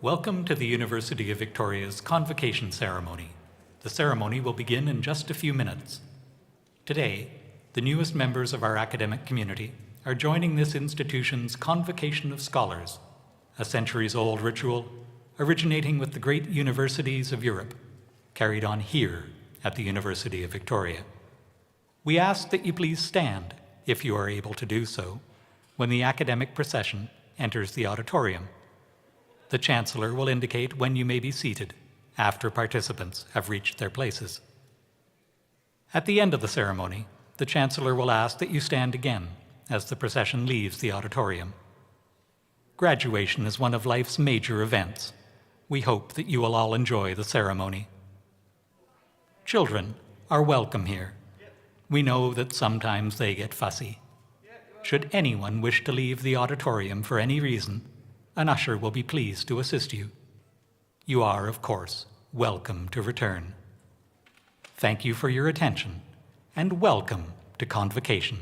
Welcome to the University of Victoria's Convocation ceremony. The ceremony will begin in just a few minutes. Today, the newest members of our academic community are joining this institution's Convocation of Scholars, a centuries-old ritual originating with the great universities of Europe, carried on here at the University of Victoria. We ask that you please stand, if you are able to do so, when the academic procession enters the auditorium. The Chancellor will indicate when you may be seated after participants have reached their places. At the end of the ceremony, the Chancellor will ask that you stand again as the procession leaves the auditorium. Graduation is one of life's major events. We hope that you will all enjoy the ceremony. Children are welcome here. We know that sometimes they get fussy. Should anyone wish to leave the auditorium for any reason, an usher will be pleased to assist you. You are, of course, welcome to return. Thank you for your attention, and welcome to Convocation.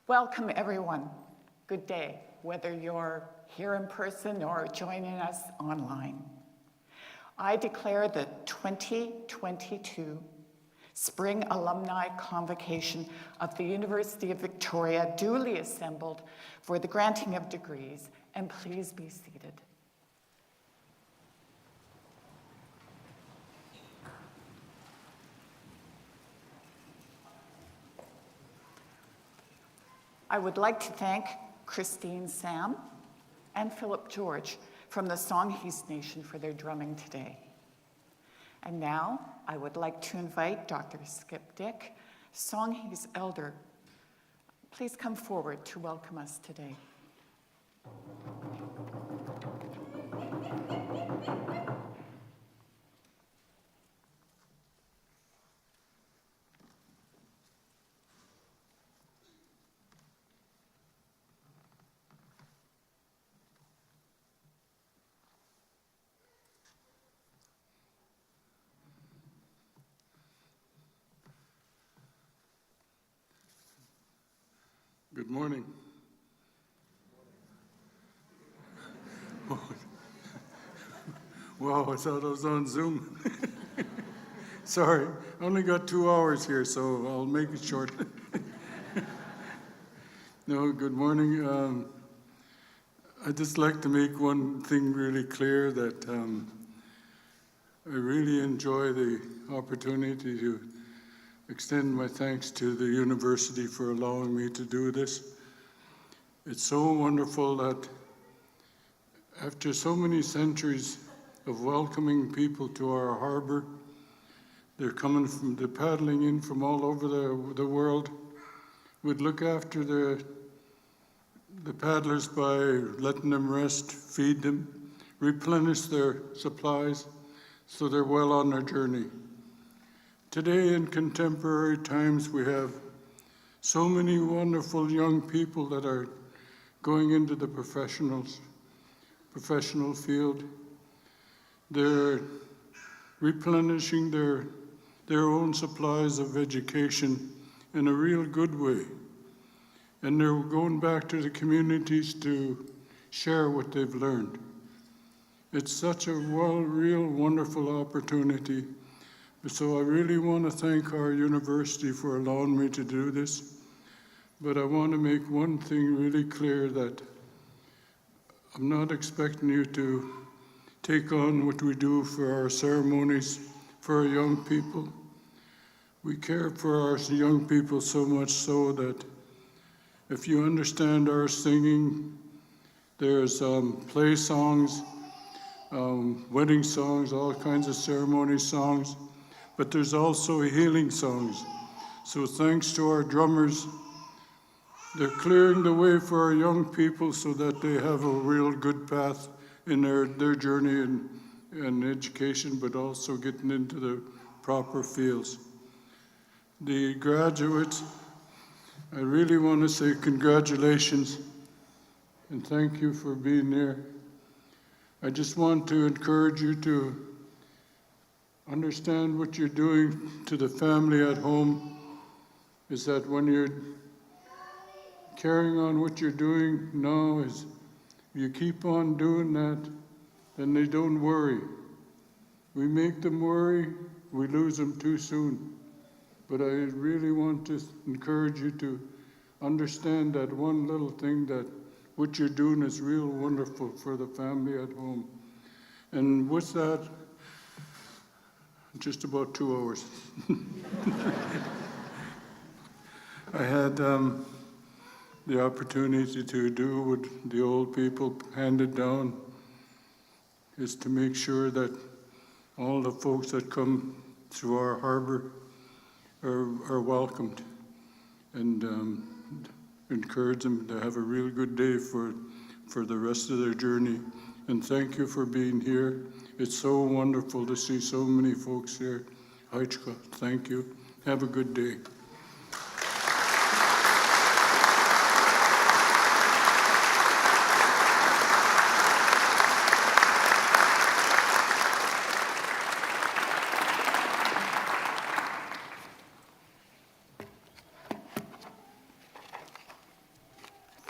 Welcome, everyone. Good day, whether you're here in person or joining us online. I declare the 2022 Spring Alumni Convocation of the University of Victoria duly assembled for the granting of degrees, and please be seated. I would like to thank Christine Sam and Philip George from the Songhees Nation for their drumming today. And now I would like to invite Dr. Skip Dick, Songhees Elder. Please come forward to welcome us today. Good morning. Wow, I thought I was on Zoom. Sorry, I only got 2 hours here, so I'll make it short. No, good morning. I'd just like to make one thing really clear, that I really enjoy the opportunity to extend my thanks to the university for allowing me to do this. It's so wonderful that after so many centuries of welcoming people to our harbor, they're paddling in from all over the world. We'd look after the paddlers by letting them rest, feed them, replenish their supplies so they're well on their journey. Today, in contemporary times, we have so many wonderful young people that are going into the professional field. They're replenishing their own supplies of education in a real good way. And they're going back to the communities to share what they've learned. It's such a real wonderful opportunity. So I really want to thank our university for allowing me to do this. But I want to make one thing really clear, that I'm not expecting you to take on what we do for our ceremonies for our young people. We care for our young people so much so that if you understand our singing, there's play songs, wedding songs, all kinds of ceremony songs, but there's also healing songs. So thanks to our drummers, they're clearing the way for our young people so that they have a real good path in their journey and education, but also getting into the proper fields. The graduates, I really want to say congratulations and thank you for being there. I just want to encourage you to understand what you're doing to the family at home, is that when you're carrying on what you're doing now, is you keep on doing that, then they don't worry. We make them worry, we lose them too soon. But I really want to encourage you to understand that one little thing, that what you're doing is real wonderful for the family at home. And with that, just about 2 hours. I had the opportunity to do what the old people handed down, is to make sure that all the folks that come through our harbor are welcomed, and encourage them to have a real good day for the rest of their journey. And thank you for being here. It's so wonderful to see so many folks here. Heichka, thank you. Have a good day.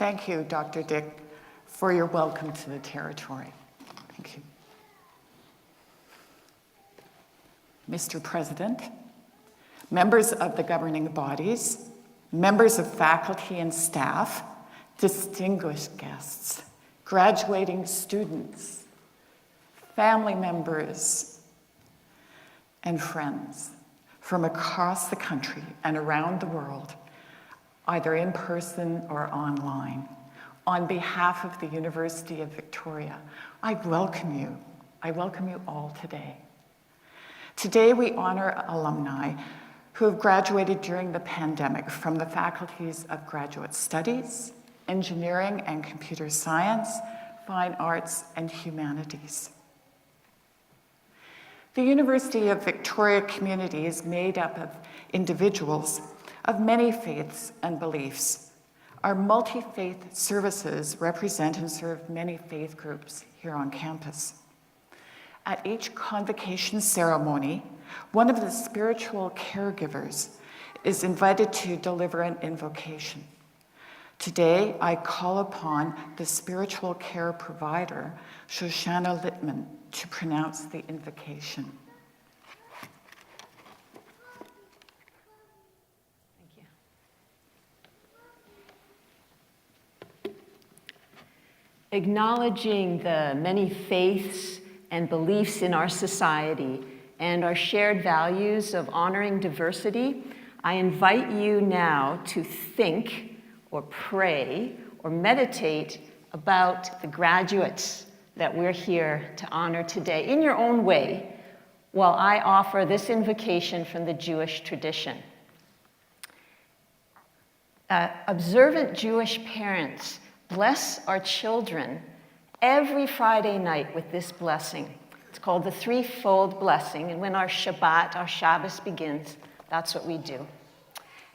thank you, Dr. Dick, for your welcome to the territory. Thank you. Mr. President, members of the governing bodies, members of faculty and staff, distinguished guests, graduating students, family members, and friends from across the country and around the world, either in person or online. On behalf of the University of Victoria, I welcome you. I welcome you all today. Today we honor alumni who have graduated during the pandemic from the faculties of Graduate Studies, Engineering and Computer Science, Fine Arts, and Humanities. The University of Victoria community is made up of individuals of many faiths and beliefs. Our multi-faith services represent and serve many faith groups here on campus. At each convocation ceremony, one of the spiritual caregivers is invited to deliver an invocation. Today, I call upon the spiritual care provider, Shoshana Littman, to pronounce the invocation. Thank you. Acknowledging the many faiths and beliefs in our society and our shared values of honoring diversity, I invite you now to think or pray or meditate about the graduates that we're here to honor today in your own way, while I offer this invocation from the Jewish tradition. Observant Jewish parents bless our children every Friday night with this blessing. It's called the threefold blessing, and when our Shabbat, our Shabbos begins, that's what we do.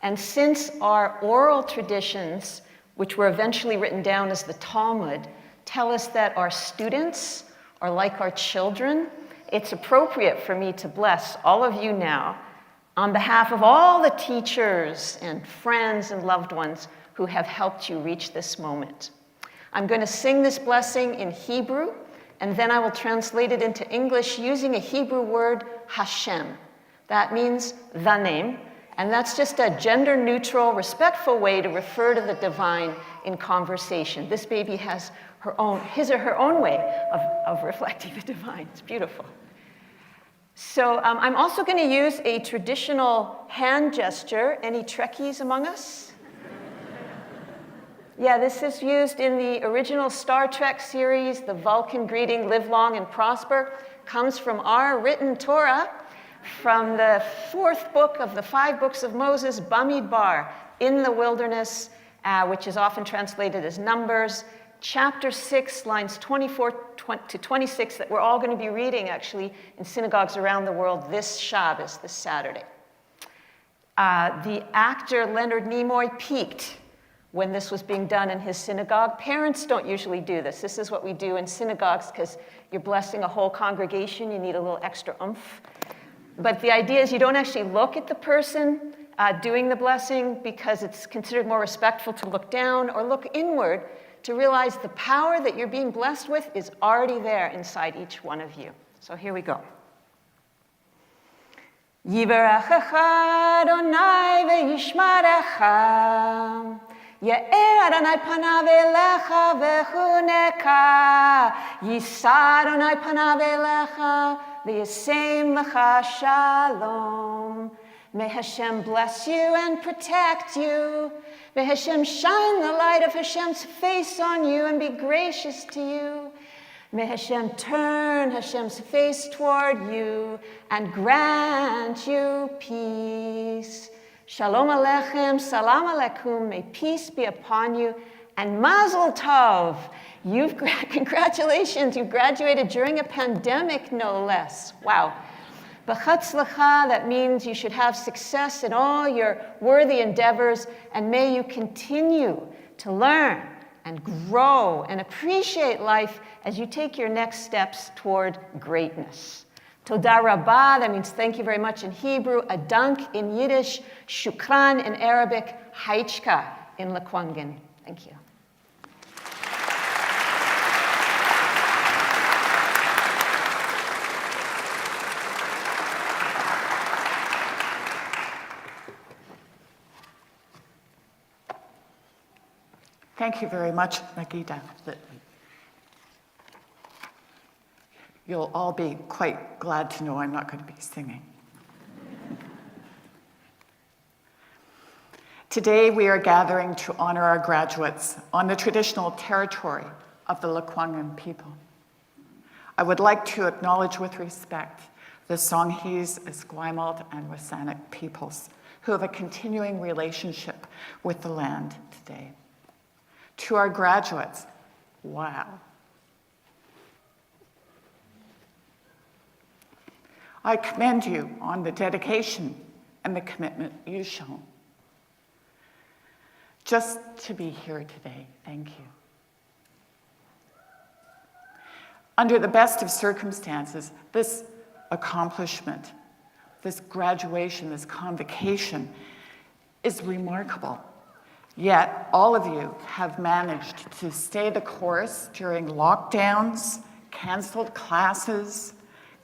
And since our oral traditions, which were eventually written down as the Talmud, tell us that our students are like our children, it's appropriate for me to bless all of you now on behalf of all the teachers and friends and loved ones who have helped you reach this moment. I'm going to sing this blessing in Hebrew, and then I will translate it into English using a Hebrew word, Hashem. That means the name, and that's just a gender-neutral, respectful way to refer to the divine in conversation. This baby has his or her own way of reflecting the divine. It's beautiful. So I'm also going to use a traditional hand gesture. Any Trekkies among us? Yeah, this is used in the original Star Trek series, the Vulcan greeting, live long and prosper, comes from our written Torah, from the 4th book of the 5 books of Moses, Bamidbar, in the wilderness, which is often translated as Numbers, chapter 6, lines 24 to 26, that we're all going to be reading, actually, in synagogues around the world this Shabbos, this Saturday. The actor Leonard Nimoy peaked when this was being done in his synagogue. Parents don't usually do this. This is what we do in synagogues because you're blessing a whole congregation. You need a little extra oomph. But the idea is you don't actually look at the person doing the blessing because it's considered more respectful to look down or look inward to realize the power that you're being blessed with is already there inside each one of you. So here we go. Yivarechecha Adonai ve'yishmarecha Ye'er Adonai panav elecha v'chuneka Yisa Adonai panav elecha v'yasem lecha shalom. May Hashem bless you and protect you. May Hashem shine the light of Hashem's face on you and be gracious to you. May Hashem turn Hashem's face toward you and grant you peace. Shalom Aleichem, Salam Aleikum, may peace be upon you, and Mazel Tov. Congratulations, you graduated during a pandemic, no less. Wow. B'chatzlacha, that means you should have success in all your worthy endeavors, and may you continue to learn and grow and appreciate life as you take your next steps toward greatness. Toda rabah, that means thank you very much in Hebrew, a dunk in Yiddish, shukran in Arabic, haichka in Lekwungen. Thank you. Thank you very much, Magida. You'll all be quite glad to know I'm not going to be singing. Today, we are gathering to honor our graduates on the traditional territory of the Lekwungen people. I would like to acknowledge with respect the Songhees, Esquimalt, and Wasanic peoples who have a continuing relationship with the land today. To our graduates, wow. I commend you on the dedication and the commitment you've shown. Just to be here today, thank you. Under the best of circumstances, this accomplishment, this graduation, this convocation is remarkable. Yet, all of you have managed to stay the course during lockdowns, canceled classes,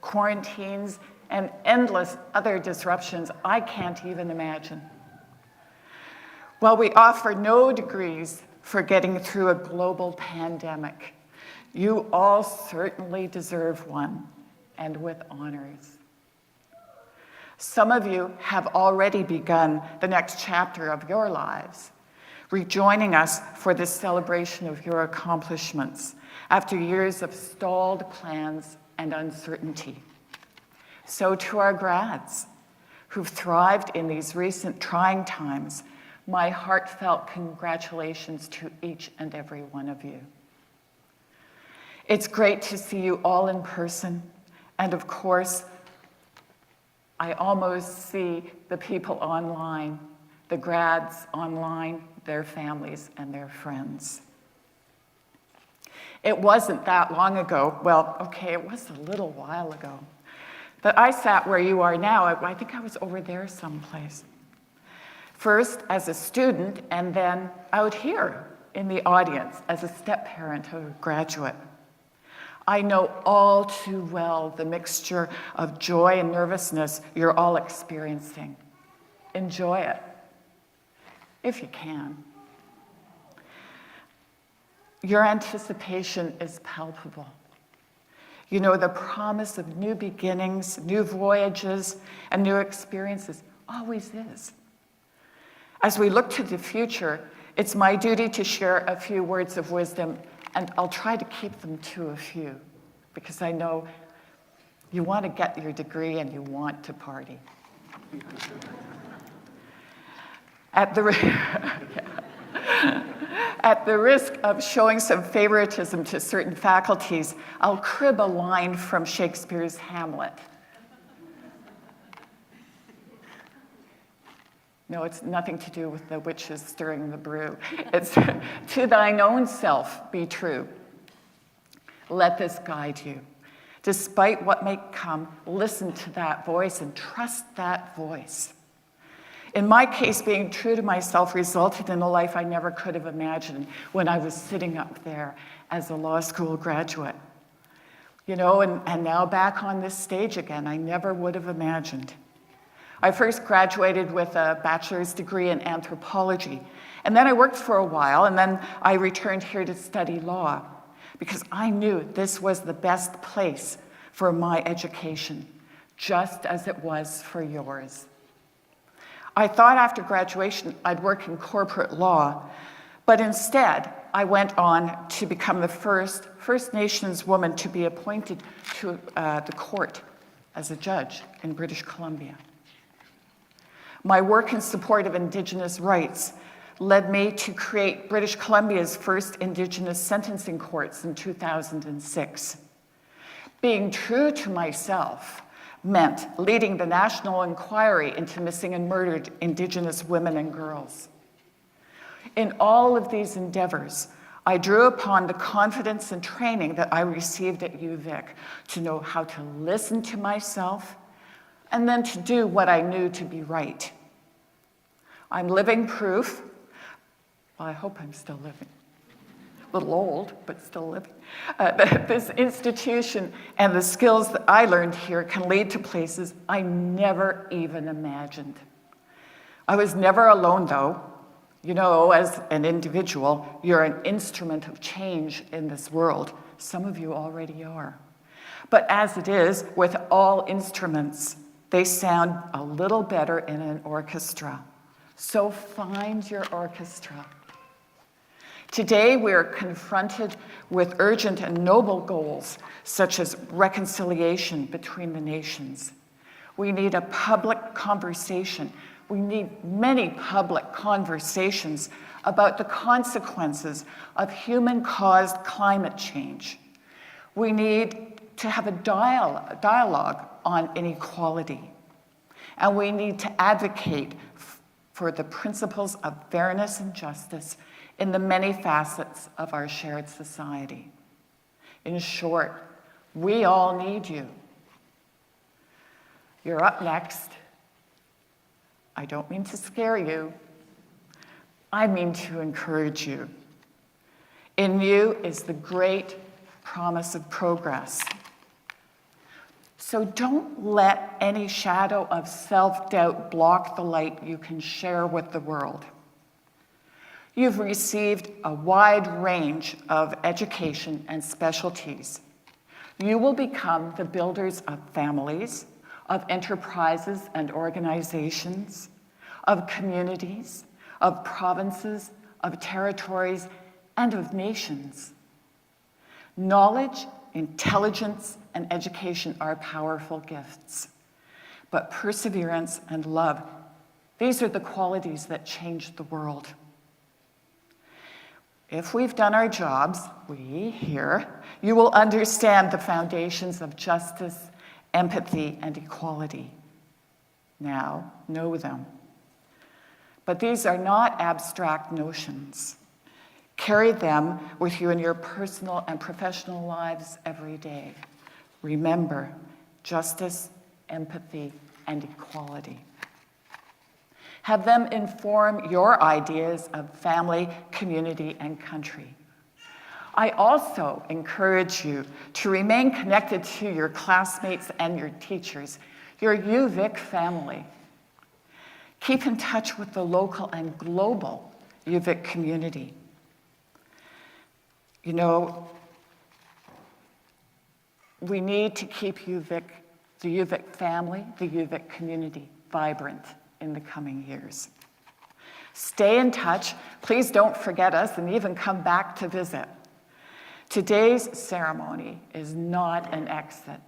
quarantines, and endless other disruptions I can't even imagine. While we offer no degrees for getting through a global pandemic, you all certainly deserve one, and with honors. Some of you have already begun the next chapter of your lives, rejoining us for this celebration of your accomplishments after years of stalled plans and uncertainty. So to our grads who've thrived in these recent trying times, my heartfelt congratulations to each and every one of you. It's great to see you all in person, and of course, I almost see the people online, the grads online, their families and their friends. It wasn't that long ago, well, okay, it was a little while ago, that I sat where you are now. I think I was over there someplace. First as a student, and then out here in the audience as a step-parent or graduate. I know all too well the mixture of joy and nervousness you're all experiencing. Enjoy it, if you can. Your anticipation is palpable. You know the promise of new beginnings, new voyages, and new experiences always is. As we look to the future, it's my duty to share a few words of wisdom, and I'll try to keep them to a few, because I know you want to get your degree and you want to party. At the risk of showing some favoritism to certain faculties, I'll crib a line from Shakespeare's Hamlet. No, it's nothing to do with the witches stirring the brew. It's to thine own self be true. Let this guide you. Despite what may come, listen to that voice and trust that voice. In my case, being true to myself resulted in a life I never could have imagined when I was sitting up there as a law school graduate. You know, and now back on this stage again, I never would have imagined. I first graduated with a bachelor's degree in anthropology, and then I worked for a while, and then I returned here to study law because I knew this was the best place for my education, just as it was for yours. I thought after graduation I'd work in corporate law, but instead I went on to become the first First Nations woman to be appointed to the court as a judge in British Columbia. My work in support of Indigenous rights led me to create British Columbia's first Indigenous sentencing courts in 2006. Being true to myself meant leading the national inquiry into missing and murdered Indigenous women and girls. In all of these endeavors, I drew upon the confidence and training that I received at UVic to know how to listen to myself and then to do what I knew to be right. I'm living proof, well, I hope I'm still living, a little old, but still living, that this institution and the skills that I learned here can lead to places I never even imagined. I was never alone, though. You know, as an individual, you're an instrument of change in this world. Some of you already are. But as it is with all instruments, they sound a little better in an orchestra. So find your orchestra. Today, we're confronted with urgent and noble goals, such as reconciliation between the nations. We need a public conversation. We need many public conversations about the consequences of human-caused climate change. We need to have a dialogue on inequality. And we need to advocate for the principles of fairness and justice in the many facets of our shared society. In short, we all need you. You're up next. I don't mean to scare you. I mean to encourage you. In you is the great promise of progress. So don't let any shadow of self-doubt block the light you can share with the world. You've received a wide range of education and specialties. You will become the builders of families, of enterprises and organizations, of communities, of provinces, of territories, and of nations. Knowledge, intelligence, and education are powerful gifts. But perseverance and love, these are the qualities that change the world. If we've done our jobs, we here, you will understand the foundations of justice, empathy, and equality. Now, know them. But these are not abstract notions. Carry them with you in your personal and professional lives every day. Remember, justice, empathy, and equality. Have them inform your ideas of family, community, and country. I also encourage you to remain connected to your classmates and your teachers, your UVic family. Keep in touch with the local and global UVic community. You know, we need to keep UVic, the UVic family, the UVic community vibrant in the coming years. Stay in touch. Please don't forget us and even come back to visit. Today's ceremony is not an exit.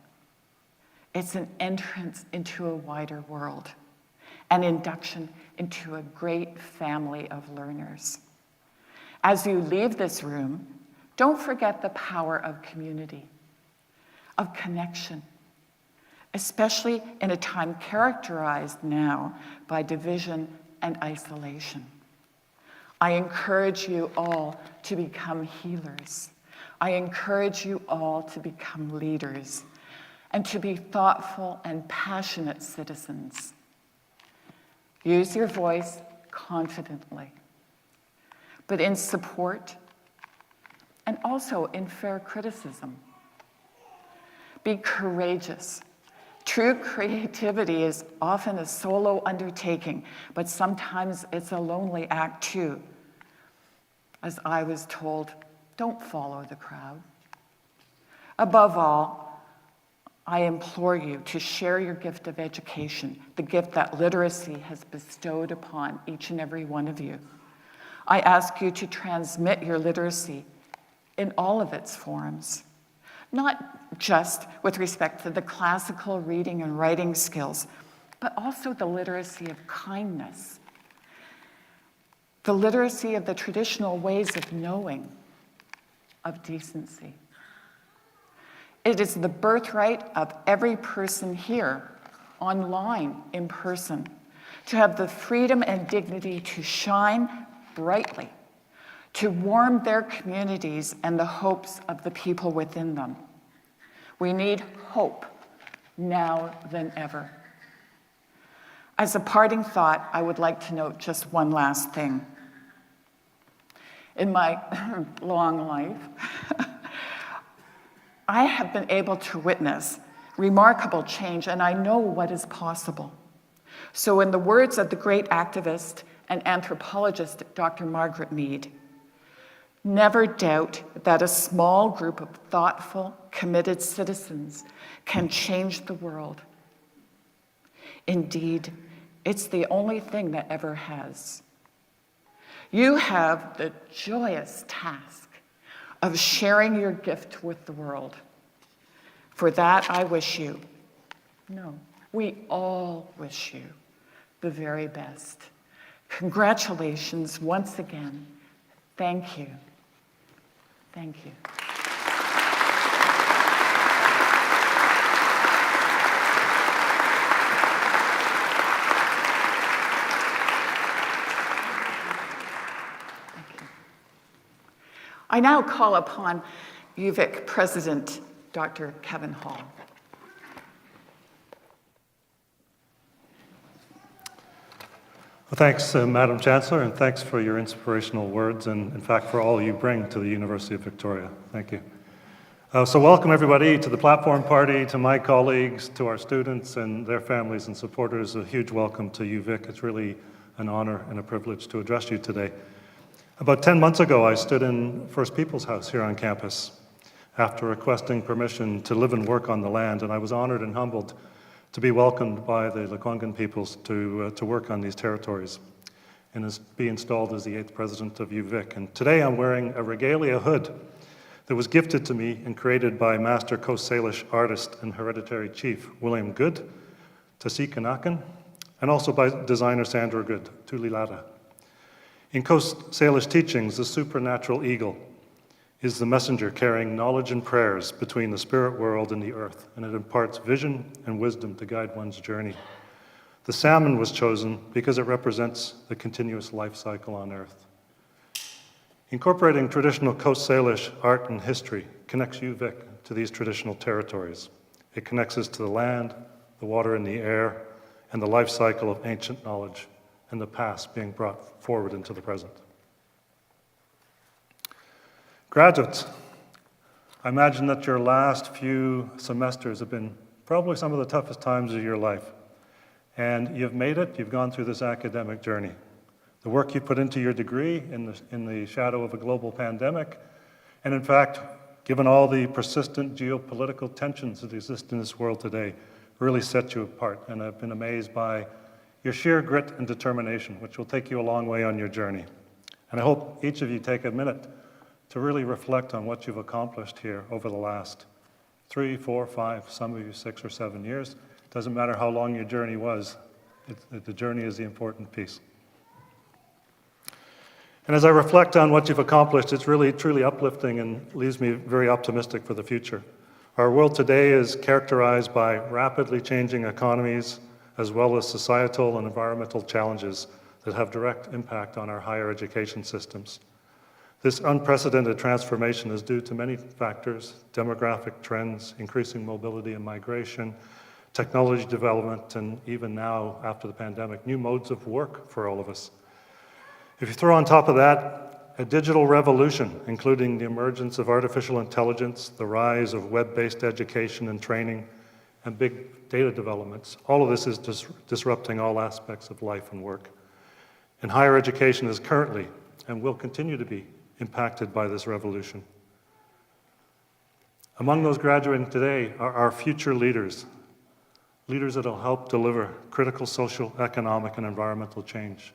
It's an entrance into a wider world, an induction into a great family of learners. As you leave this room, don't forget the power of community, of connection, especially in a time characterized now by division and isolation. I encourage you all to become healers. I encourage you all to become leaders and to be thoughtful and passionate citizens. Use your voice confidently, but in support and also in fair criticism. Be courageous. True creativity is often a solo undertaking, but sometimes it's a lonely act too. As I was told, don't follow the crowd. Above all, I implore you to share your gift of education, the gift that literacy has bestowed upon each and every one of you. I ask you to transmit your literacy in all of its forms, not just with respect to the classical reading and writing skills, but also the literacy of kindness, the literacy of the traditional ways of knowing, of decency. It is the birthright of every person here, online, in person, to have the freedom and dignity to shine brightly, to warm their communities and the hopes of the people within them. We need hope now than ever. As a parting thought, I would like to note just one last thing. In my long life, I have been able to witness remarkable change, and I know what is possible. So in the words of the great activist and anthropologist Dr. Margaret Mead. Never doubt that a small group of thoughtful, committed citizens can change the world. Indeed, it's the only thing that ever has. You have the joyous task of sharing your gift with the world. For that, I wish you, no, we all wish you the very best. Congratulations once again. Thank you. Thank you. I now call upon UVic President Dr. Kevin Hall. Well, thanks, Madam Chancellor, and thanks for your inspirational words and, in fact, for all you bring to the University of Victoria. Thank you. So welcome, everybody, to the platform party, to my colleagues, to our students and their families and supporters. A huge welcome to UVic. It's really an honor and a privilege to address you today. About 10 months ago, I stood in First Peoples House here on campus after requesting permission to live and work on the land, and I was honored and humbled to be welcomed by the Lekwungen peoples to work on these territories and be installed as the 8th president of UVic. And today I'm wearing a regalia hood that was gifted to me and created by Master Coast Salish artist and hereditary chief William Good, Tasikanakan, and also by designer Sandra Good, Tulilada. In Coast Salish teachings, the supernatural eagle is the messenger carrying knowledge and prayers between the spirit world and the earth, and it imparts vision and wisdom to guide one's journey. The salmon was chosen because it represents the continuous life cycle on earth. Incorporating traditional Coast Salish art and history connects UVic to these traditional territories. It connects us to the land, the water and the air, and the life cycle of ancient knowledge and the past being brought forward into the present. Graduates, I imagine that your last few semesters have been probably some of the toughest times of your life. And you've made it, you've gone through this academic journey. The work you put into your degree in the shadow of a global pandemic, and in fact, given all the persistent geopolitical tensions that exist in this world today, really set you apart. And I've been amazed by your sheer grit and determination, which will take you a long way on your journey. And I hope each of you take a minute to really reflect on what you've accomplished here over the last 3, 4, 5, some of you 6 or 7 years. Doesn't matter how long your journey was, the journey is the important piece. And as I reflect on what you've accomplished, it's really truly uplifting and leaves me very optimistic for the future. Our world today is characterized by rapidly changing economies, as well as societal and environmental challenges that have direct impact on our higher education systems. This unprecedented transformation is due to many factors: demographic trends, increasing mobility and migration, technology development, and even now, after the pandemic, new modes of work for all of us. If you throw on top of that a digital revolution, including the emergence of artificial intelligence, the rise of web-based education and training, and big data developments, all of this is disrupting all aspects of life and work. And higher education is currently, and will continue to be, impacted by this revolution. Among those graduating today are our future leaders, leaders that will help deliver critical social, economic, and environmental change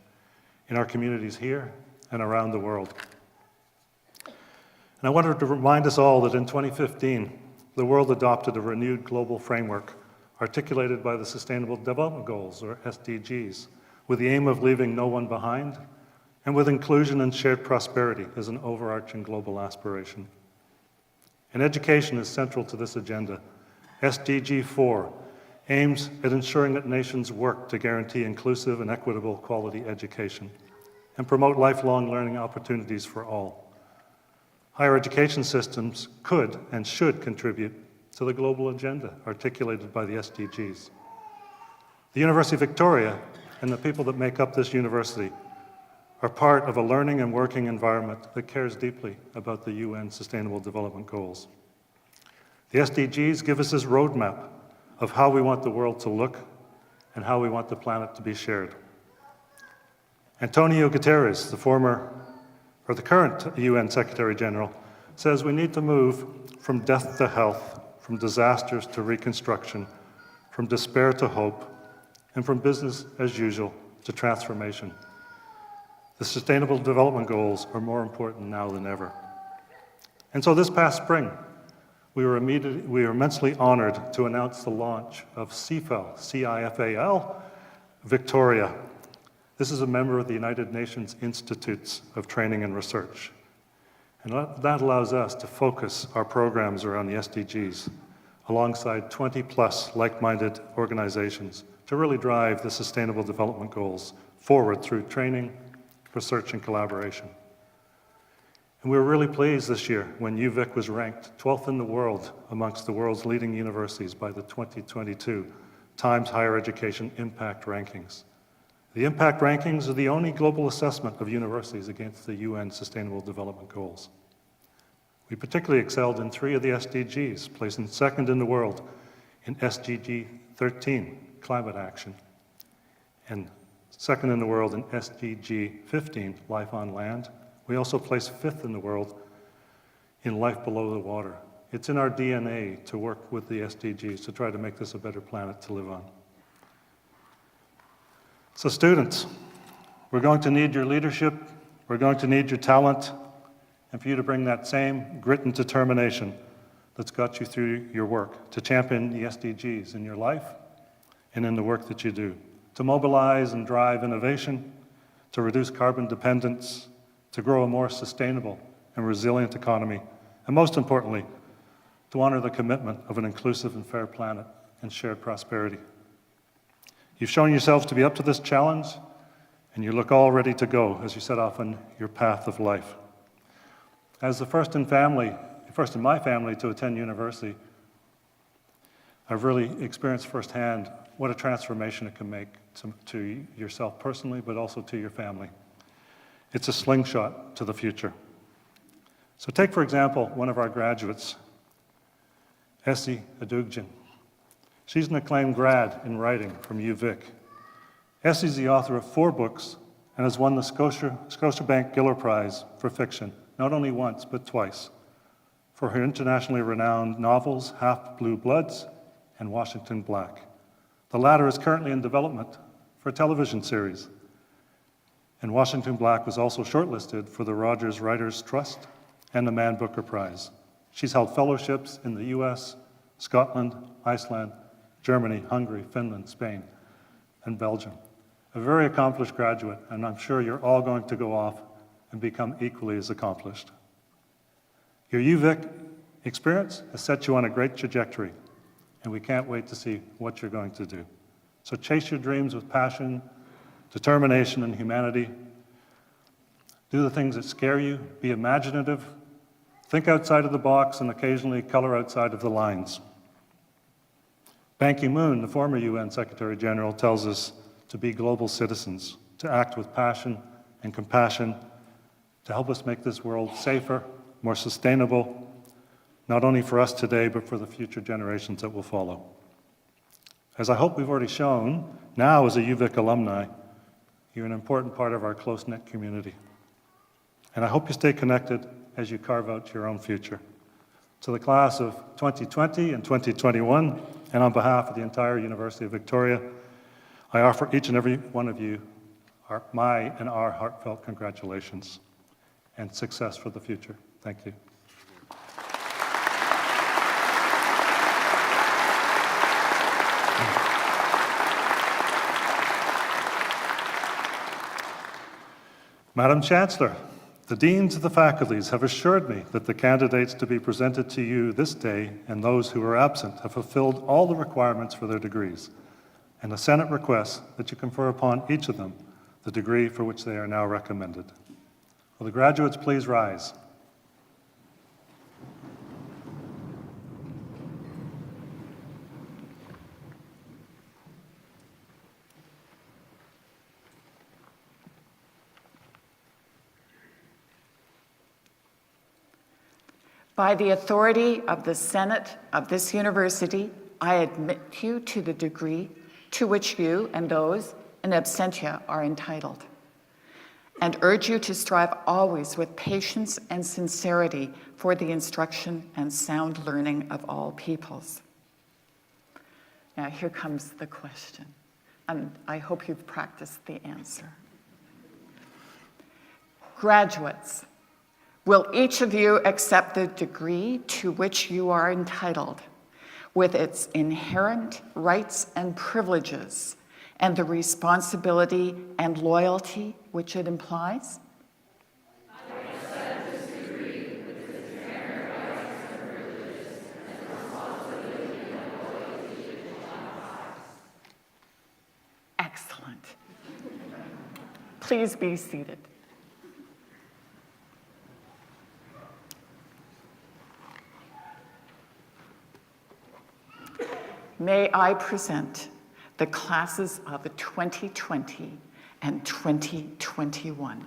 in our communities here and around the world. And I wanted to remind us all that in 2015, the world adopted a renewed global framework articulated by the Sustainable Development Goals, or SDGs, with the aim of leaving no one behind, and with inclusion and shared prosperity as an overarching global aspiration. And education is central to this agenda. SDG 4 aims at ensuring that nations work to guarantee inclusive and equitable quality education and promote lifelong learning opportunities for all. Higher education systems could and should contribute to the global agenda articulated by the SDGs. The University of Victoria and the people that make up this university are part of a learning and working environment that cares deeply about the UN Sustainable Development Goals. The SDGs give us this roadmap of how we want the world to look and how we want the planet to be shared. Antonio Guterres, the current UN Secretary General, says we need to move from death to health, from disasters to reconstruction, from despair to hope, and from business as usual to transformation. The Sustainable Development Goals are more important now than ever. And so this past spring, we were immensely honored to announce the launch of CIFAL, C-I-F-A-L, Victoria. This is a member of the United Nations Institutes of Training and Research. And that allows us to focus our programs around the SDGs alongside 20+ like-minded organizations to really drive the Sustainable Development Goals forward through training, research, and collaboration. And we were really pleased this year when UVic was ranked 12th in the world amongst the world's leading universities by the 2022 Times Higher Education Impact Rankings. The Impact Rankings are the only global assessment of universities against the UN Sustainable Development Goals. We particularly excelled in 3 of the SDGs, placing 2nd in the world in SDG 13, Climate Action, and 2nd in the world in SDG 15, Life on Land. We also placed 5th in the world in Life Below the Water. It's in our DNA to work with the SDGs to try to make this a better planet to live on. So students, we're going to need your leadership, we're going to need your talent, and for you to bring that same grit and determination that's got you through your work to champion the SDGs in your life and in the work that you do, to mobilize and drive innovation, to reduce carbon dependence, to grow a more sustainable and resilient economy, and most importantly, to honor the commitment of an inclusive and fair planet and shared prosperity. You've shown yourselves to be up to this challenge, and you look all ready to go as you set off on your path of life. As the first in my family to attend university, I've really experienced firsthand what a transformation it can make to yourself personally, but also to your family. It's a slingshot to the future. So take, for example, one of our graduates, Essie Adugjan. She's an acclaimed grad in writing from UVic. Essie's the author of 4 books and has won the Scotiabank Giller Prize for fiction, not only once, but twice, for her internationally renowned novels, Half Blue Bloods and Washington Black. The latter is currently in development for a television series. And Washington Black was also shortlisted for the Rogers Writers Trust and the Man Booker Prize. She's held fellowships in the US, Scotland, Iceland, Germany, Hungary, Finland, Spain, and Belgium. A very accomplished graduate, and I'm sure you're all going to go off and become equally as accomplished. Your UVic experience has set you on a great trajectory, and we can't wait to see what you're going to do. So chase your dreams with passion, determination, and humanity. Do the things that scare you, be imaginative, think outside of the box, and occasionally color outside of the lines. Ban Ki-moon, the former UN Secretary General, tells us to be global citizens, to act with passion and compassion, to help us make this world safer, more sustainable, not only for us today, but for the future generations that will follow. As I hope we've already shown, now as a UVic alumni, you're an important part of our close-knit community. And I hope you stay connected as you carve out your own future. To the class of 2020 and 2021, and on behalf of the entire University of Victoria, I offer each and every one of you our heartfelt congratulations and success for the future. Thank you. Madam Chancellor, the deans of the faculties have assured me that the candidates to be presented to you this day and those who are absent have fulfilled all the requirements for their degrees, and the Senate requests that you confer upon each of them the degree for which they are now recommended. Will the graduates please rise? By the authority of the Senate of this university, I admit you to the degree to which you and those in absentia are entitled. and urge you to strive always with patience and sincerity for the instruction and sound learning of all peoples. Now here comes the question, and I hope you've practiced the answer. Graduates, will each of you accept the degree to which you are entitled, with its inherent rights and privileges, and the responsibility and loyalty which it implies? I accept this degree with its inherent rights and privileges and the responsibility and loyalty it implies. Excellent. Please be seated. May I present the classes of 2020 and 2021.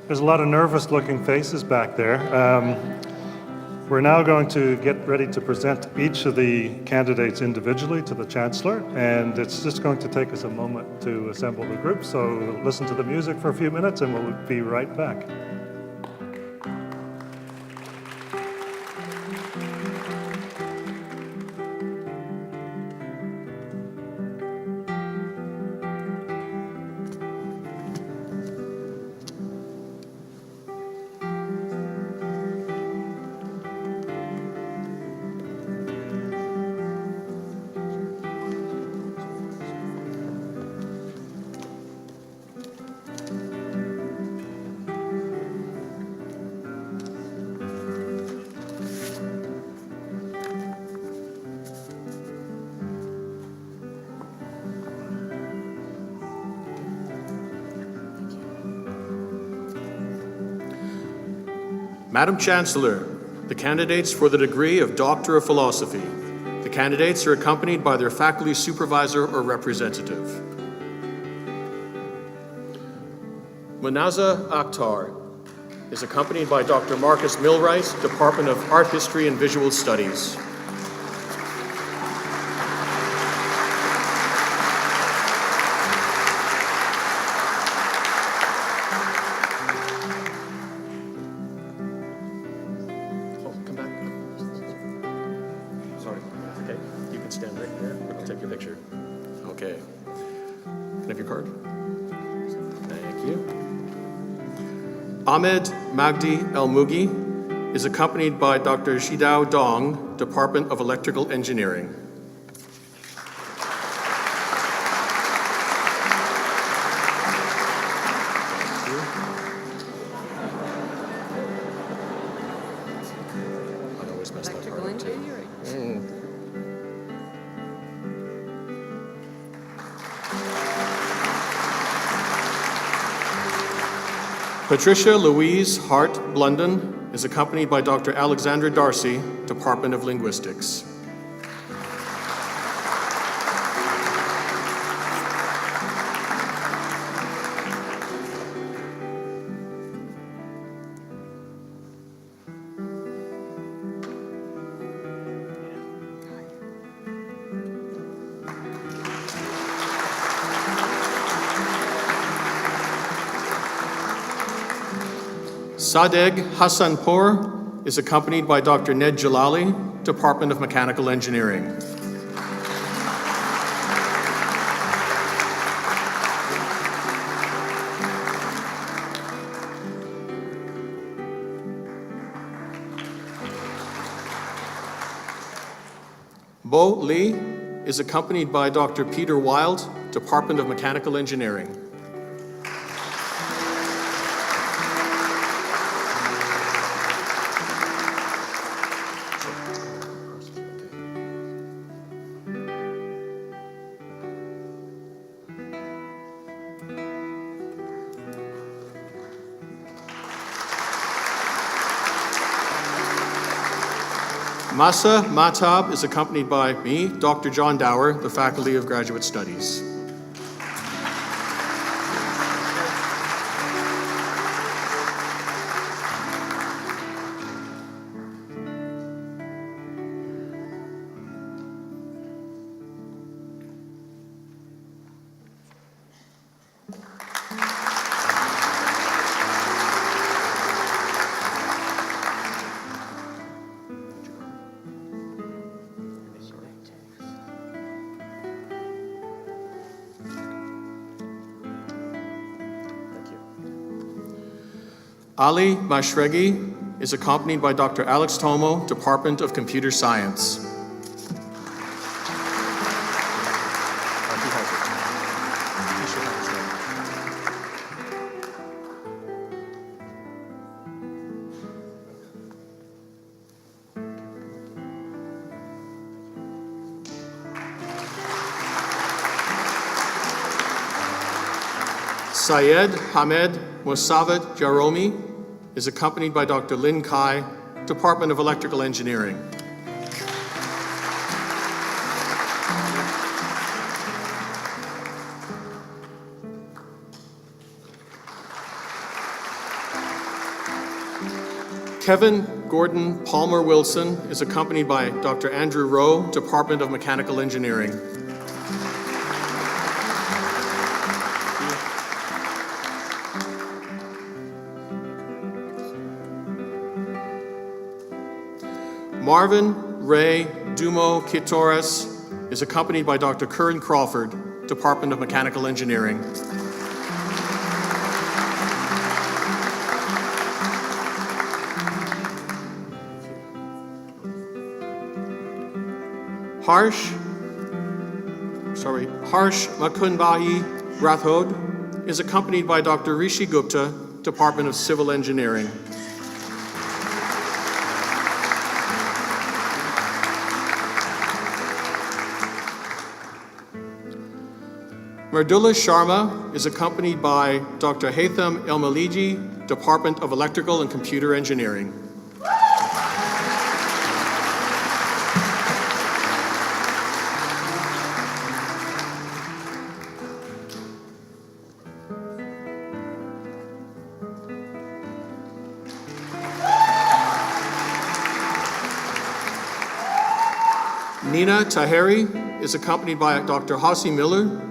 There's a lot of nervous-looking faces back there. We're now going to get ready to present each of the candidates individually to the Chancellor, and it's just going to take us a moment to assemble the group, so we'll listen to the music for a few minutes and we'll be right back. Madam Chancellor, the candidates for the degree of Doctor of Philosophy. The candidates are accompanied by their faculty supervisor or representative. Munaza Akhtar is accompanied by Dr. Marcus Milwright, Department of Art History and Visual Studies. Ahmed Magdi El-Mugi is accompanied by Dr. Shidao Dong, Department of Electrical Engineering. I always mess that part up too. Patricia Louise Hart Blunden is accompanied by Dr. Alexandra Darcy, Department of Linguistics. Sadegh Hassanpour is accompanied by Dr. Ned Jalali, Department of Mechanical Engineering. Bo Lee is accompanied by Dr. Peter Wild, Department of Mechanical Engineering. Masa Matab is accompanied by me, Dr. John Dower, the Faculty of Graduate Studies. Ali Mashregi is accompanied by Dr. Alex Tomo, Department of Computer Science. Syed Hamed Mosavet Jaromi is accompanied by Dr. Lin Kai, Department of Electrical Engineering. Kevin Gordon Palmer Wilson is accompanied by Dr. Andrew Rowe, Department of Mechanical Engineering. Marvin Ray Dumo Quitores is accompanied by Dr. Curran Crawford, Department of Mechanical Engineering. Harsh Makunbahi Rathod is accompanied by Dr. Rishi Gupta, Department of Civil Engineering. Merdula Sharma is accompanied by Dr. Haitham Elmaliji, Department of Electrical and Computer Engineering. Nina Taheri is accompanied by Dr. Hossie Miller,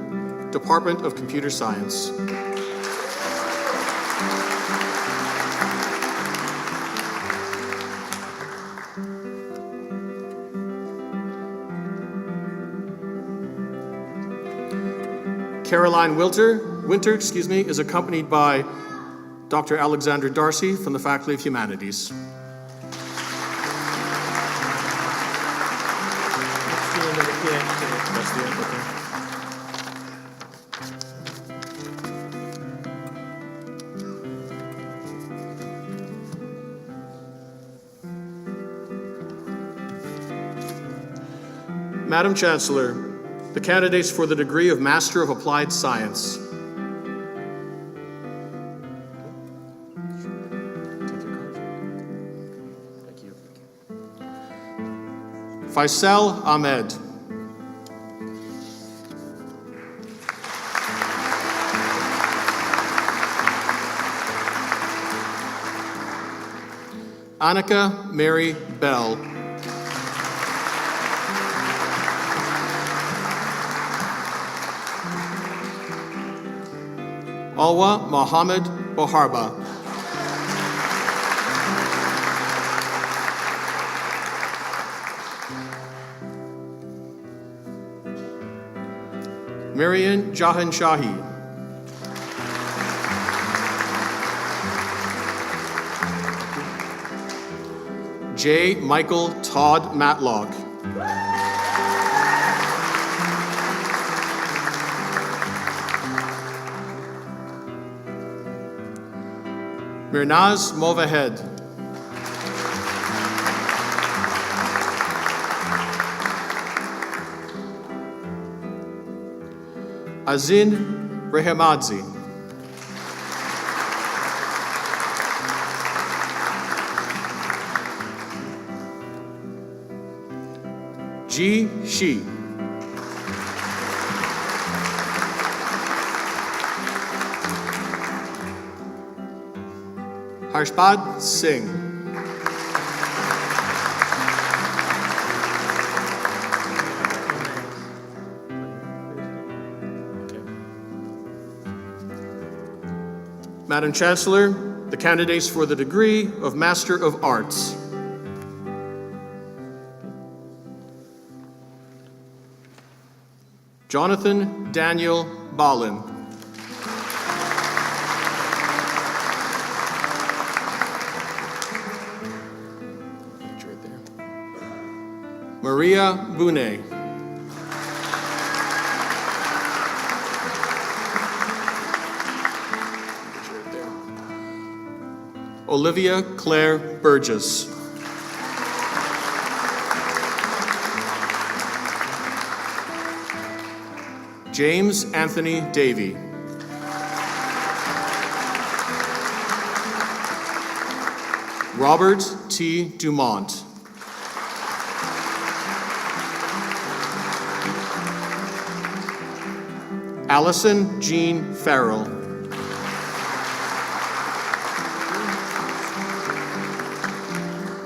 Department of Computer Science. Caroline Winter, is accompanied by Dr. Alexandra Darcy from the Faculty of Humanities. Madam Chancellor, the candidates for the degree of Master of Applied Science. Thank you. Faisal Ahmed. Annika Mary Bell. Alwa Mohammed Boharba. Marian Jahan Shahi. J. Michael Todd Matlock. Mirnaz Movahed. Azin Rehemadzi. Ji Shi. Harshpad Singh. Madam Chancellor, the candidates for the degree of Master of Arts. Jonathan Daniel Ballin. Maria Bonet. Olivia Claire Burgess. James Anthony Davey. Robert T. Dumont. Allison Jean Farrell.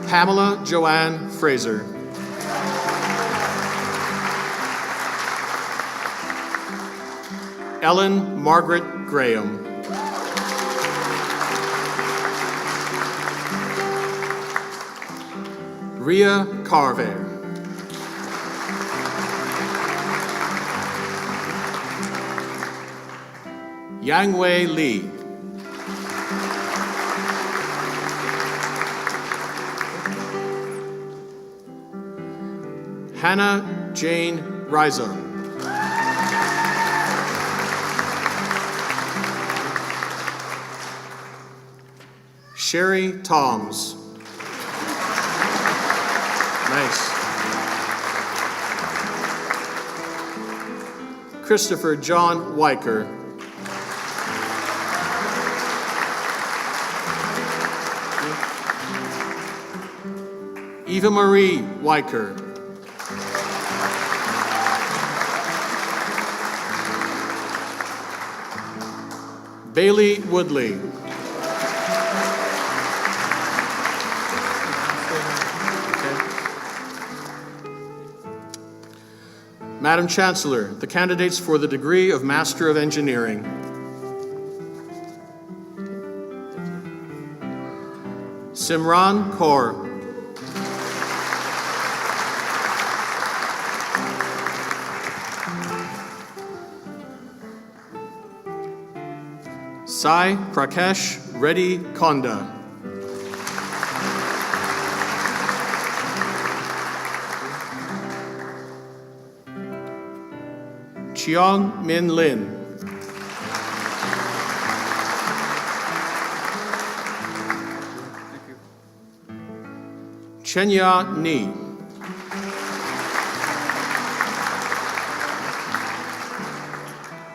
Pamela Joanne Fraser. Ellen Margaret Graham. Ria Carver. Yangwei Li. Hannah Jane Riza. Sherry Toms. Nice. Christopher John Weicker. Eva Marie Weicker. Bailey Woodley. Madam Chancellor, the candidates for the degree of Master of Engineering. Simran Kaur. Sai Prakesh Reddy Konda. Chiang Min Lin. Chenya Ni.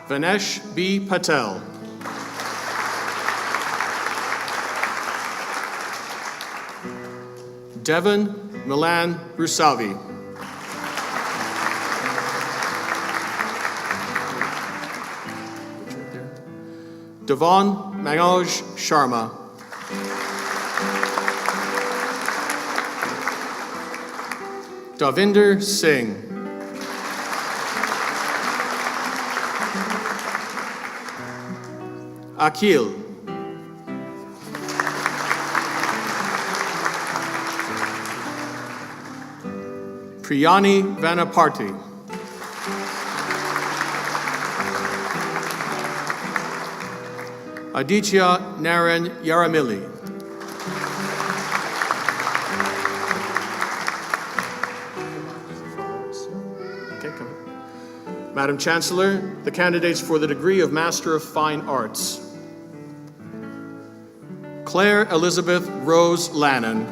Vanesh B. Patel. Devon Milan Rusavi. Devon Manoj Sharma. Davinder Singh. Akil. Priyani Vanaparty. Aditya Naren Yaramili. Madam Chancellor, the candidates for the degree of Master of Fine Arts. Claire Elizabeth Rose Lannon.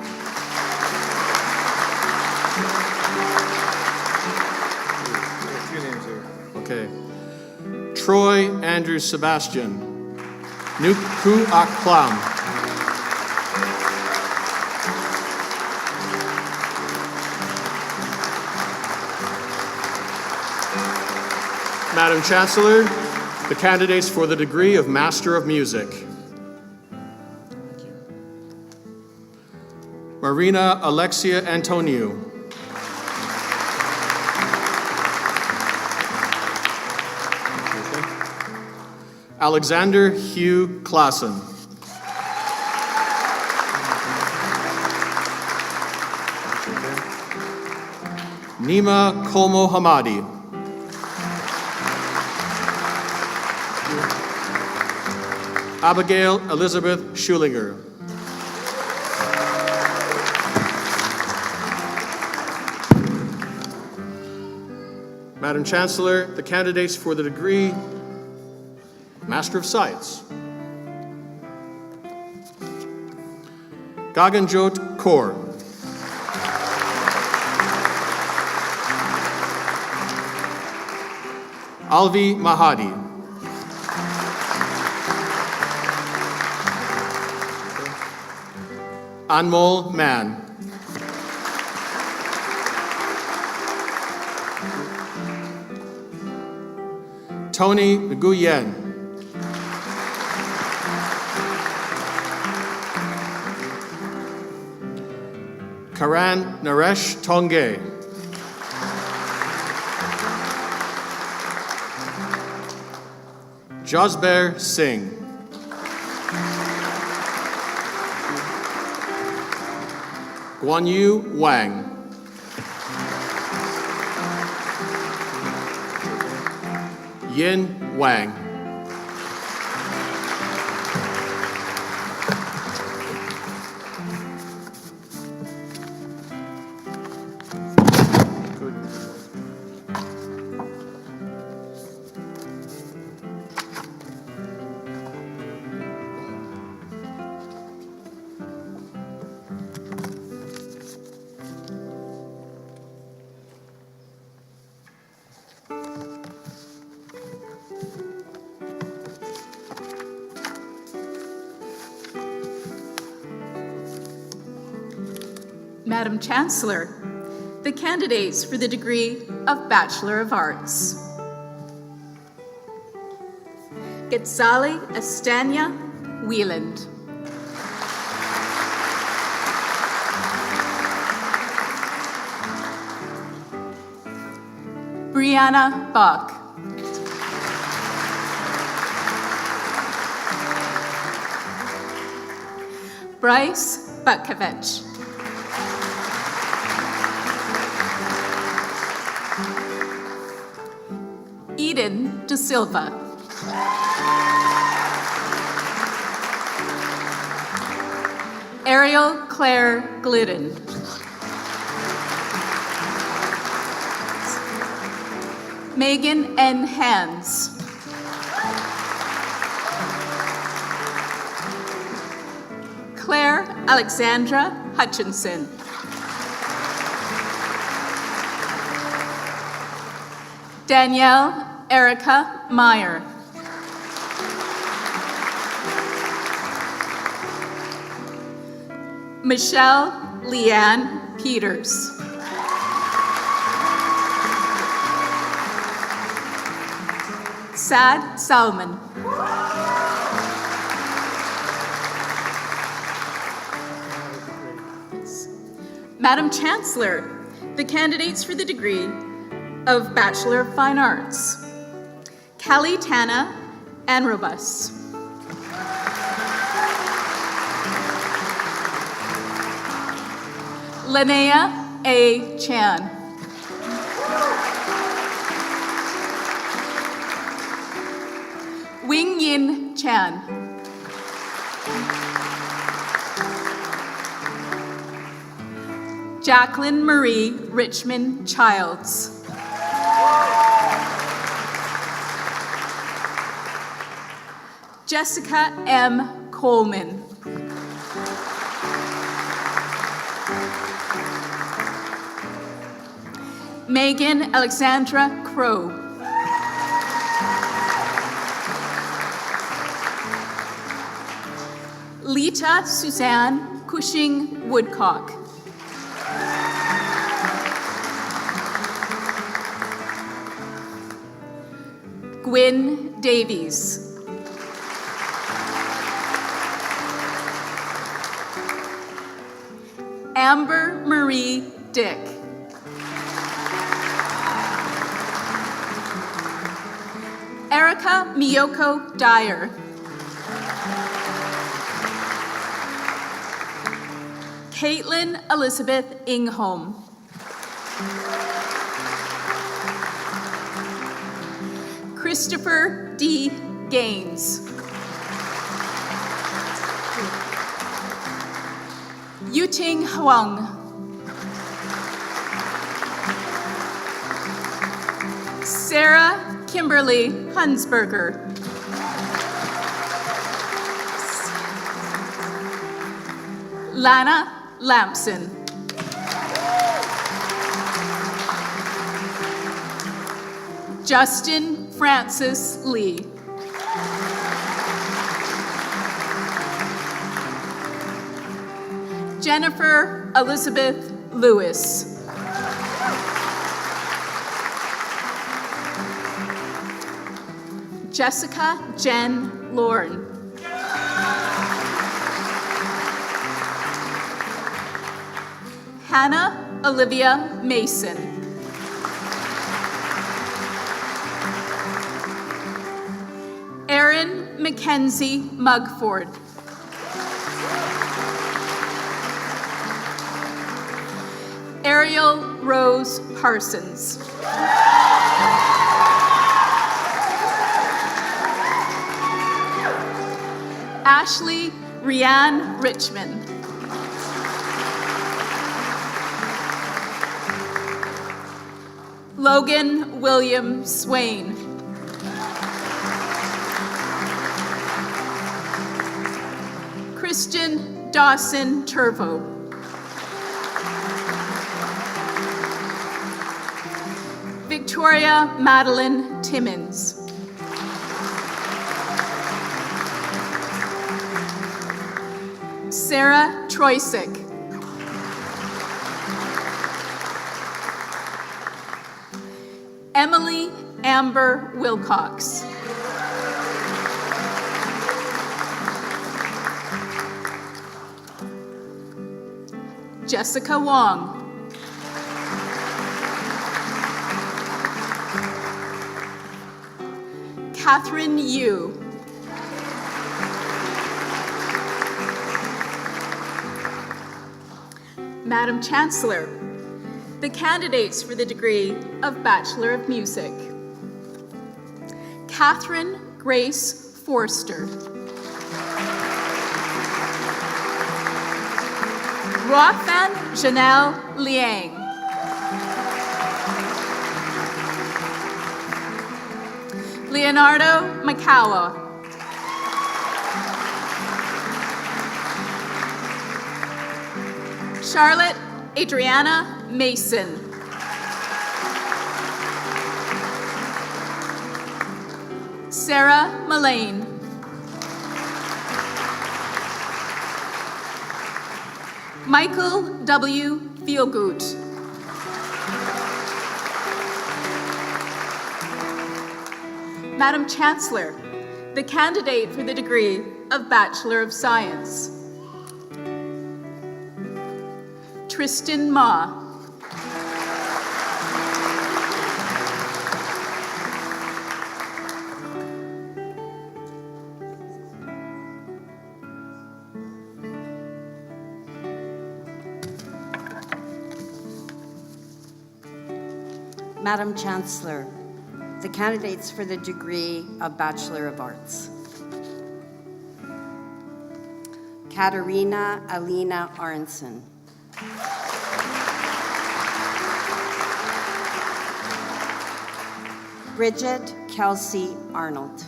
Okay. Troy Andrew Sebastian. Nuku Aklam. Madam Chancellor, the candidates for the degree of Master of Music. Marina Alexia Antoniou. Alexander Hugh Klassen. Nima Kolmo Hamadi. Abigail Elizabeth Schulinger. Madam Chancellor, the candidates for the degree Master of Science. Gaganjot Kaur. Alvi Mahadi. Anmol Man. Tony Nguyen. Karan Naresh Tongay. Jasber Singh. Guanyu Wang. Yin Wang. Madam Chancellor, the candidates for the degree of Bachelor of Arts. Getsali Estania Wieland. Brianna Bach. Bryce Butkovich. Eden De Silva. Ariel Claire Glidden. Megan N. Hans. Claire Alexandra Hutchinson. Danielle Erica Meyer. Michelle Leanne Peters. Sad Salman. Madam Chancellor, the candidates for the degree of Bachelor of Fine Arts. Kelly Tana Anrobus. Linnea A. Chan. Wing Yin Chan. Jacqueline Marie Richmond Childs. Jessica M. Coleman. Megan Alexandra Crow. Lita Suzanne Cushing Woodcock. Gwyn Davies. Amber Marie Dick. Erica Miyoko Dyer. Caitlin Elizabeth Ingholm. Christopher D. Gaines. Yuting Huang. Sarah Kimberly Hunsberger. Lana Lampson. Justin Francis Lee. Jennifer Elizabeth Lewis. Jessica Jen Lauren. Hannah Olivia Mason. Erin Mackenzie Mugford. Ariel Rose Parsons. Ashley Rianne Richmond. Logan William Swain. Christian Dawson Turvo. Victoria Madeline Timmons. Sarah Troisick. Emily Amber Wilcox. Jessica Wong. Catherine Yu. Madam Chancellor, the candidates for the degree of Bachelor of Music: Catherine Grace Forster. Roxanne Janelle Liang. Leonardo Makawa. Charlotte Adriana Mason. Sarah Mullane. Michael W. Feelgood. Madam Chancellor, the candidate for the degree of Bachelor of Science: Tristan Ma. Madam Chancellor, the candidates for the degree of Bachelor of Arts: Katerina Alina Arnson. Bridget Kelsey Arnold.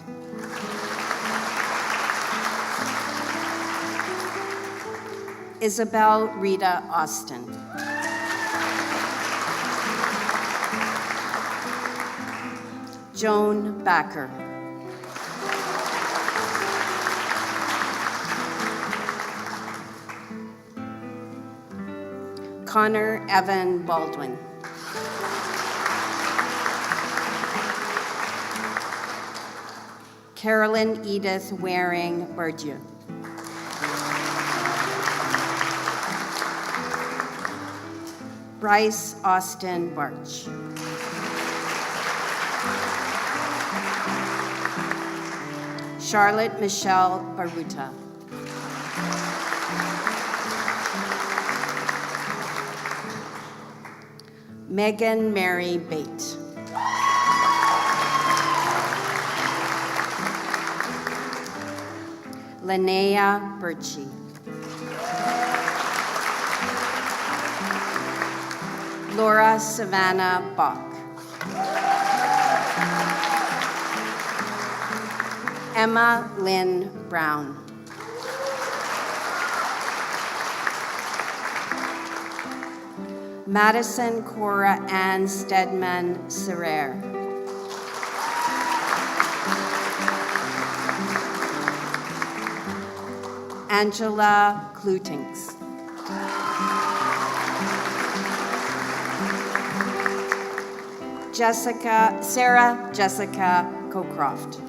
Isabel Rita Austin. Joan Backer. Connor Evan Baldwin. Carolyn Edith Waring Berdieu. Bryce Austin Barch. Charlotte Michelle Baruta. Megan Mary Bate. Linnea Birchie. Laura Savannah Bach. Emma Lynn Brown. Madison Cora Ann Stedman Serrer. Angela Klutings. Sarah Jessica Cocroft.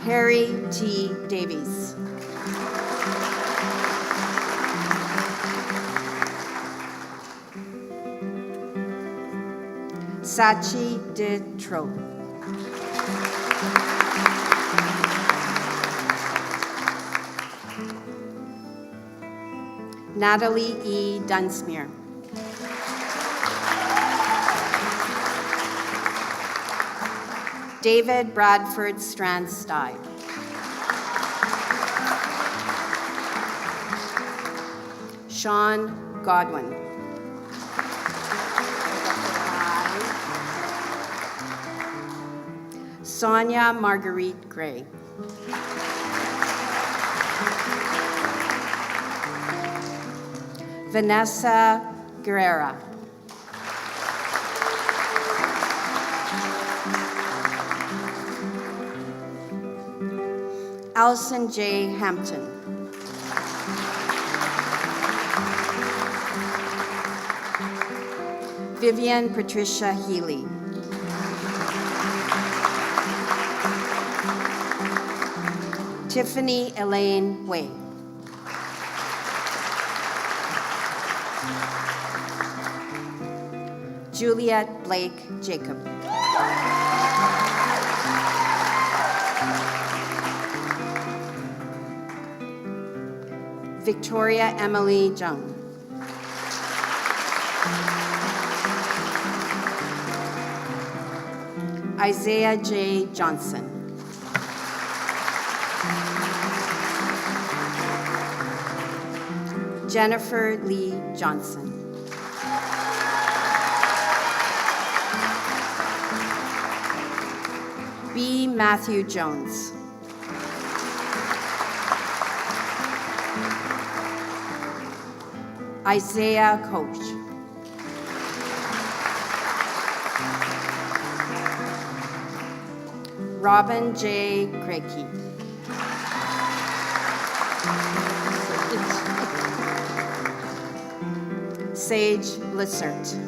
Harry T. Davies. Sachi de Tro. Natalie E. Dunsmuir. David Bradford Strand-Stye. Sean Godwin. Sonia Marguerite Gray. Vanessa Guerrera. Allison J. Hampton. Vivian Patricia Healy. Tiffany Elaine Way. Juliet Blake Jacob. Victoria Emily Jung. Isaiah J. Johnson. Jennifer Lee Johnson. B. Matthew Jones. Isaiah Coach. Robin J. Crakey. Sage Lissert.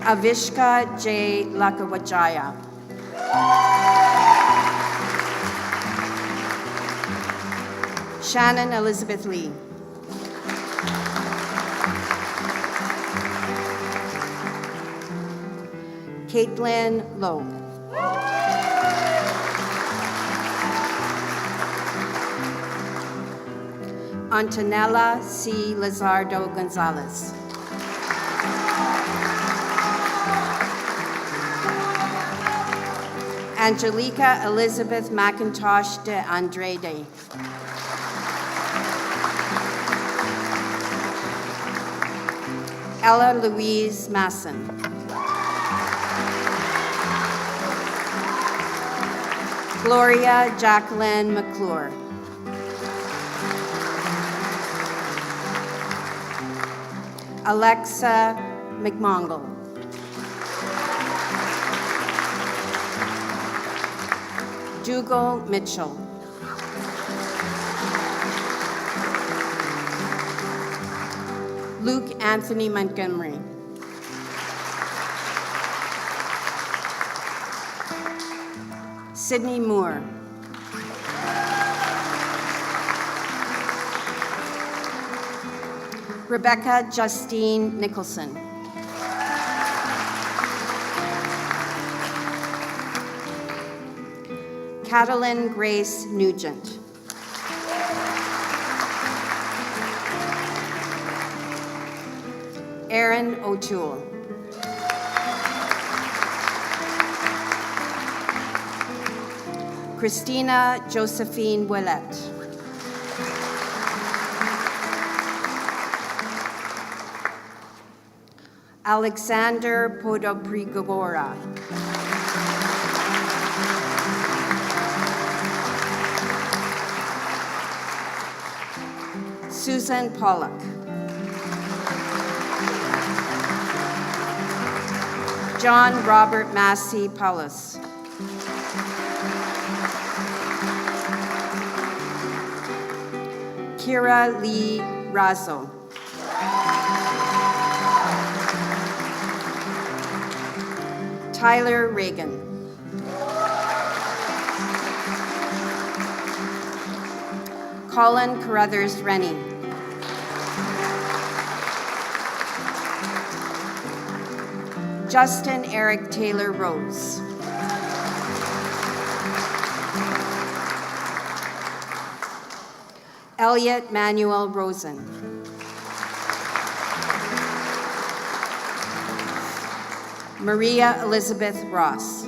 Avishka J. Lakawajaya. Shannon Elizabeth Lee. Caitlin Lowe. Antonella C. Lizardo Gonzalez. Angelica Elizabeth McIntosh de Andrade. Ella Louise Masson. Gloria Jacqueline McClure. Alexa McMongle. Dougal Mitchell. Luke Anthony Montgomery. Sydney Moore. Rebecca Justine Nicholson. Catalin Grace Nugent. Erin O'Toole. Christina Josephine Ouellette. Alexander Podoprigora. Susan Pollock. John Robert Massey Paulus. Kira Lee Razo. Tyler Reagan. Colin Carruthers Rennie. Justin Eric Taylor Rose. Elliot Manuel Rosen. Maria Elizabeth Ross.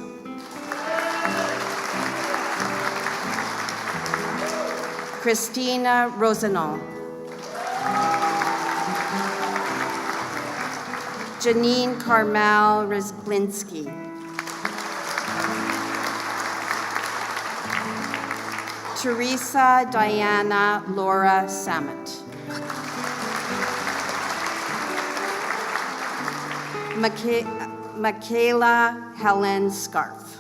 Christina Rosenau. Janine Carmel Rizblinski. Teresa Diana Laura Samet. Michaela Helen Scarf.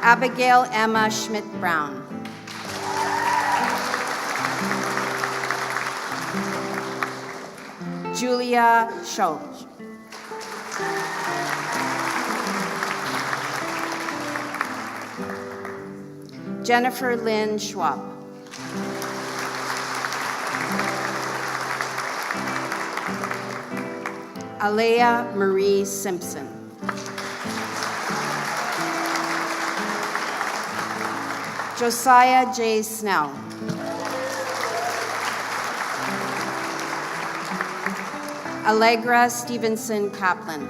Abigail Emma Schmidt-Brown. Julia Schultz. Jennifer Lynn Schwab. Alea Marie Simpson. Josiah J. Snell. Allegra Stevenson Kaplan.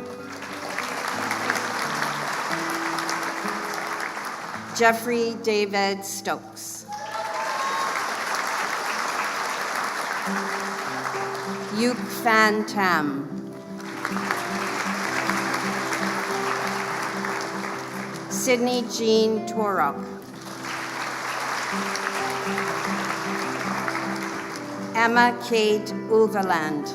Jeffrey David Stokes. Yuk Fan Tam. Sydney Jean Torok. Emma Kate Ulveland.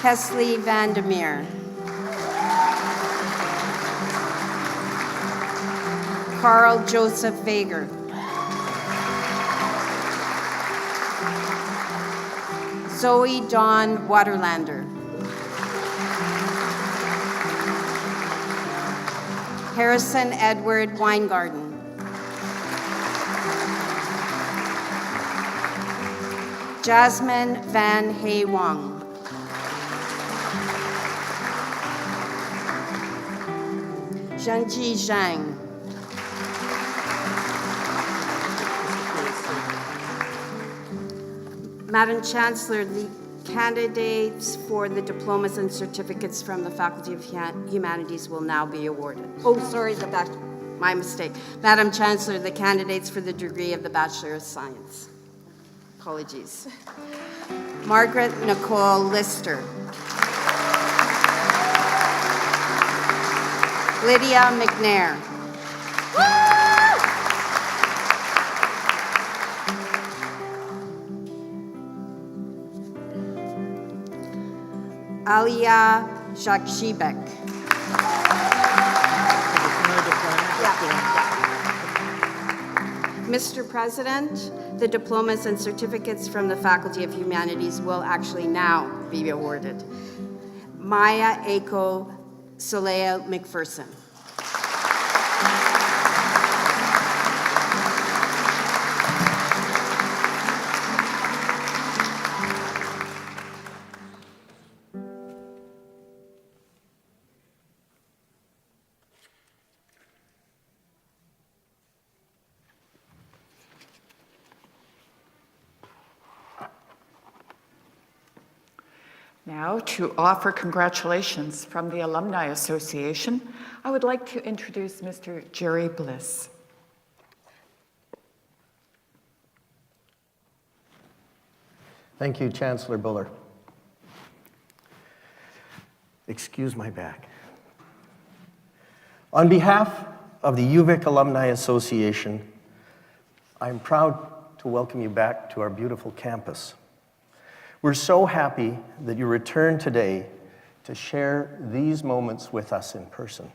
Kesley Vandermeer. Carl Joseph Vager. Zoe Dawn Waterlander. Harrison Edward Weingarten. Jasmine Van Hay Wong. Zhangji Zhang. Madam Chancellor, the candidates for the diplomas and certificates from the Faculty of Humanities will now be awarded. Oh, sorry, my mistake. Madam Chancellor, the candidates for the degree of the Bachelor of Science. Apologies. Margaret Nicole Lister. Lydia McNair. Alia Jakshibek. Yeah. Mr. President, the diplomas and certificates from the Faculty of Humanities will actually now be awarded. Maya Aiko Solea McPherson. Now, to offer congratulations from the Alumni Association, I would like to introduce Mr. Jerry Bliss. Thank you, Chancellor Buller. Excuse my back. On behalf of the UVic Alumni Association, I'm proud to welcome you back to our beautiful campus. We're so happy that you returned today to share these moments with us in person.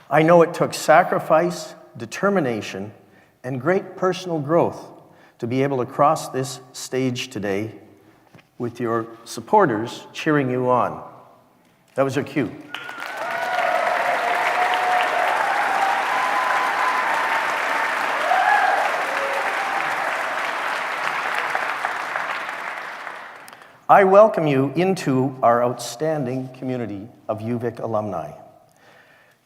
I know it took sacrifice, determination, and great personal growth to be able to cross this stage today with your supporters cheering you on. That was your cue. I welcome you into our outstanding community of UVic alumni.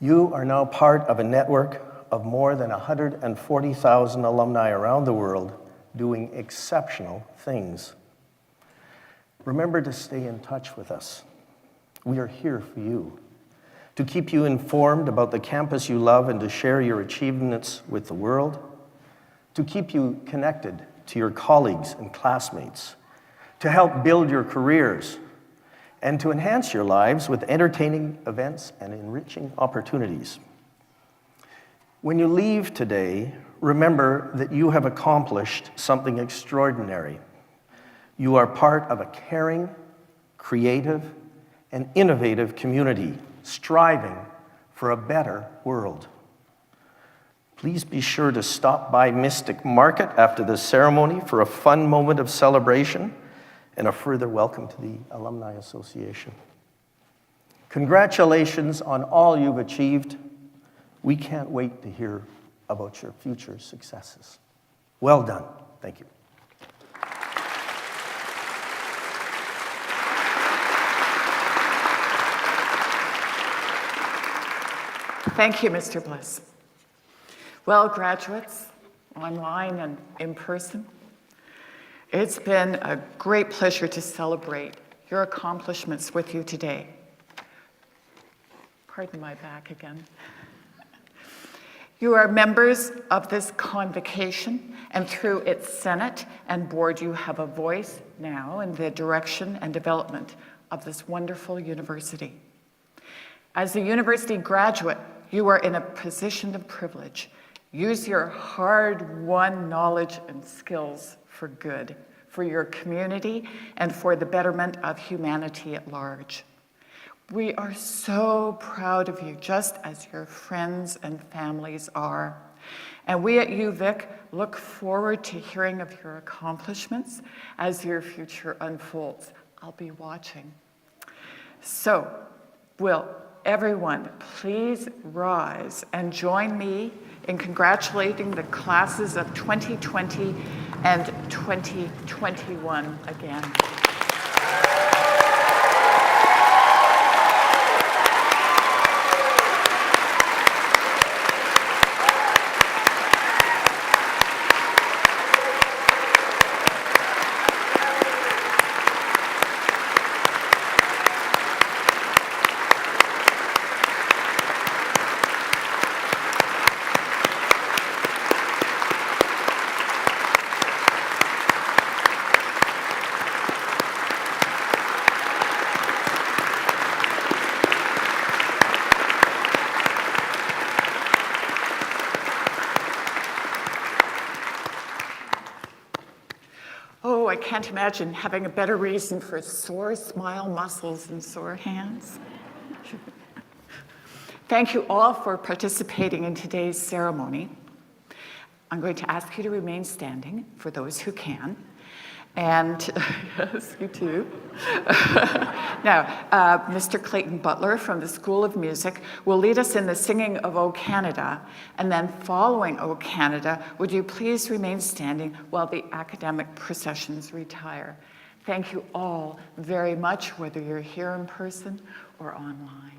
You are now part of a network of more than 140,000 alumni around the world doing exceptional things. Remember to stay in touch with us. We are here for you, to keep you informed about the campus you love and to share your achievements with the world, to keep you connected to your colleagues and classmates, to help build your careers, and to enhance your lives with entertaining events and enriching opportunities. When you leave today, remember that you have accomplished something extraordinary. You are part of a caring, creative, and innovative community striving for a better world. Please be sure to stop by Mystic Market after the ceremony for a fun moment of celebration and a further welcome to the Alumni Association. Congratulations on all you've achieved. We can't wait to hear about your future successes. Well done. Thank you. Thank you, Mr. Bliss. Well, graduates, online and in person, it's been a great pleasure to celebrate your accomplishments with you today. Pardon my back again. You are members of this convocation, and through its Senate and board, you have a voice now in the direction and development of this wonderful university. As a university graduate, you are in a position of privilege. Use your hard-won knowledge and skills for good, for your community, and for the betterment of humanity at large. We are so proud of you, just as your friends and families are. And we at UVic look forward to hearing of your accomplishments as your future unfolds. I'll be watching. So, will everyone please rise and join me in congratulating the classes of 2020 and 2021 again. Oh, I can't imagine having a better reason for sore smile muscles and sore hands. Thank you all for participating in today's ceremony. I'm going to ask you to remain standing for those who can. And yes, you too. Now, Mr. Clayton Butler from the School of Music will lead us in the singing of O Canada, and then following O Canada, would you please remain standing while the academic processions retire? Thank you all very much, whether you're here in person or online.